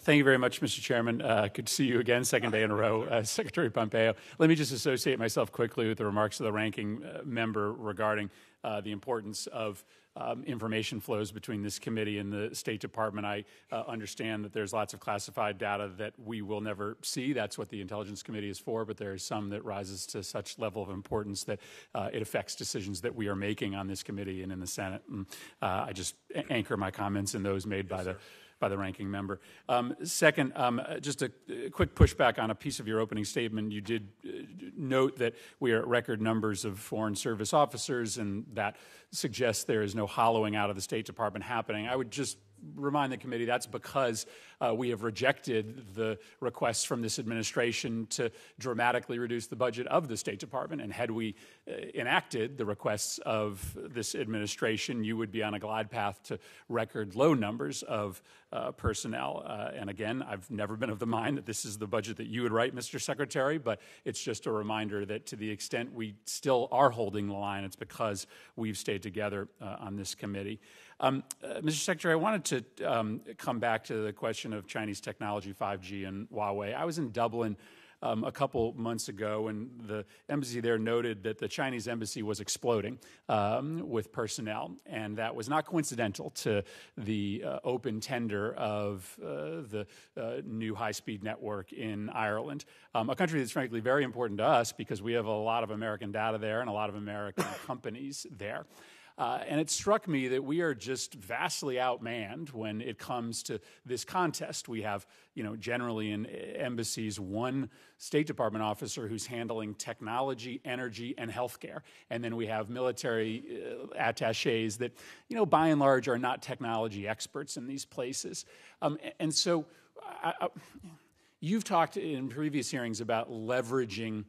Thank you very much, Mr. Chairman. Good to see you again, second day in a row, Secretary Pompeo. Let me just associate myself quickly with the remarks of the ranking member regarding the importance of information flows between this committee and the State Department. I understand that there's lots of classified data that we will never see. That's what the Intelligence Committee is for, but there is some that rises to such level of importance that it affects decisions that we are making on this committee and in the Senate. And I just anchor my comments in those made by the ranking member. Second, just a quick pushback on a piece of your opening statement. You did note that we are at record numbers of Foreign Service officers, and that suggests there is no hollowing out of the State Department happening. I would just remind the committee that's because we have rejected the requests from this administration to dramatically reduce the budget of the State Department. And had we enacted the requests of this administration, you would be on a glide path to record low numbers of personnel. And again, I've never been of the mind that this is the budget that you would write, Mr. Secretary, but it's just a reminder that to the extent we still are holding the line, it's because we've stayed together on this committee. Mr. Secretary, I wanted to come back to the question of Chinese technology, 5G and Huawei. I was in Dublin a couple months ago, and the embassy there noted that the Chinese embassy was exploding with personnel, and that was not coincidental to the open tender of the new high-speed network in Ireland, a country that's frankly very important to us because we have a lot of American data there and a lot of American companies there. And it struck me that we are just vastly outmanned when it comes to this contest. We have, generally in embassies, one State Department officer who's handling technology, energy, and healthcare. And then we have military attachés that, by and large are not technology experts in these places. And so you've talked in previous hearings about leveraging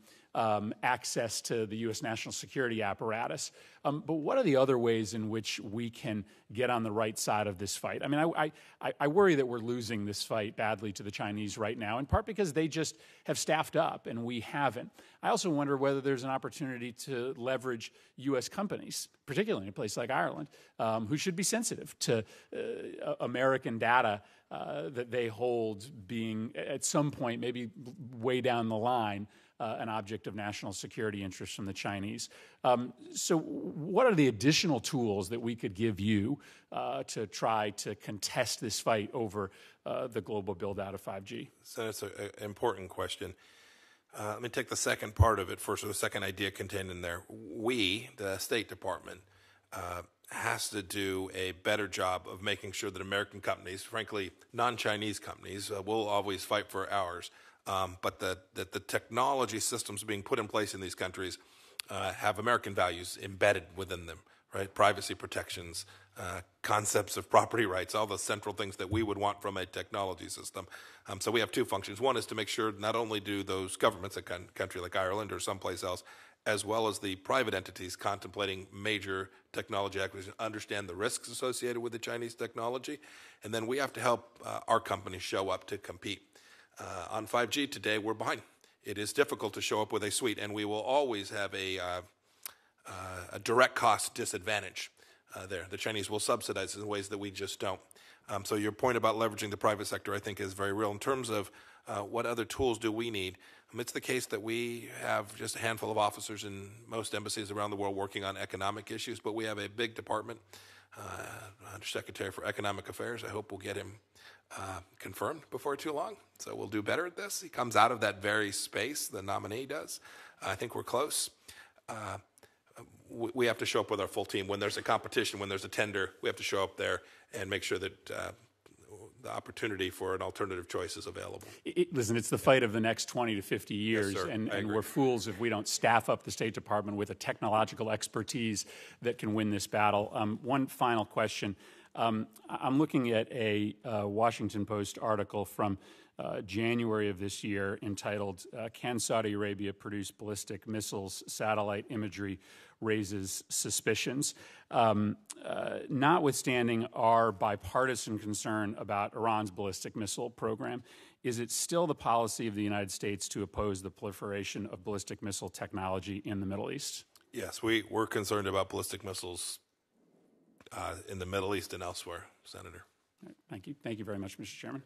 access to the U.S. national security apparatus. But what are the other ways in which we can get on the right side of this fight? I mean, I worry that we're losing this fight badly to the Chinese right now, in part because they just have staffed up and we haven't. I also wonder whether there's an opportunity to leverage U.S. companies, particularly in a place like Ireland, who should be sensitive to American data that they hold being, at some point, maybe way down the line, an object of national security interest from the Chinese. So what are the additional tools that we could give you to try to contest this fight over the global build-out of 5G? So that's an important question. Let me take the second part of it first, or the second idea contained in there. We, the State Department, has to do a better job of making sure that American companies, frankly, non-Chinese companies, will always fight for ours, but that the technology systems being put in place in these countries have American values embedded within them, right? Privacy protections, concepts of property rights, all the central things that we would want from a technology system. So we have two functions. One is to make sure not only do those governments, a country like Ireland or someplace else, as well as the private entities contemplating major technology acquisition, understand the risks associated with the Chinese technology. And then we have to help our companies show up to compete. On 5G today, we're behind. It is difficult to show up with a suite, and we will always have a direct cost disadvantage there. The Chinese will subsidize in ways that we just don't. So your point about leveraging the private sector, I think, is very real. In terms of what other tools do we need, it's the case that we have just a handful of officers in most embassies around the world working on economic issues, but we have a big department, Undersecretary for Economic Affairs. I hope we'll get him confirmed before too long. So we'll do better at this. He comes out of that very space, the nominee does. I think we're close. We have to show up with our full team. When there's a competition, when there's a tender, we have to show up there and make sure that the opportunity for an alternative choice is available. Listen, it's the fight of the next 20 to 50 years, yes, and we're fools if we don't staff up the State Department with a technological expertise that can win this battle. One final question. I'm looking at a Washington Post article from January of this year entitled, Can Saudi Arabia Produce Ballistic Missiles? Satellite Imagery Raises Suspicions. Notwithstanding our bipartisan concern about Iran's ballistic missile program, is it still the policy of the United States to oppose the proliferation of ballistic missile technology in the Middle East? Yes, we're concerned about ballistic missiles in the Middle East and elsewhere, Senator. Thank you. Thank you very much, Mr. Chairman.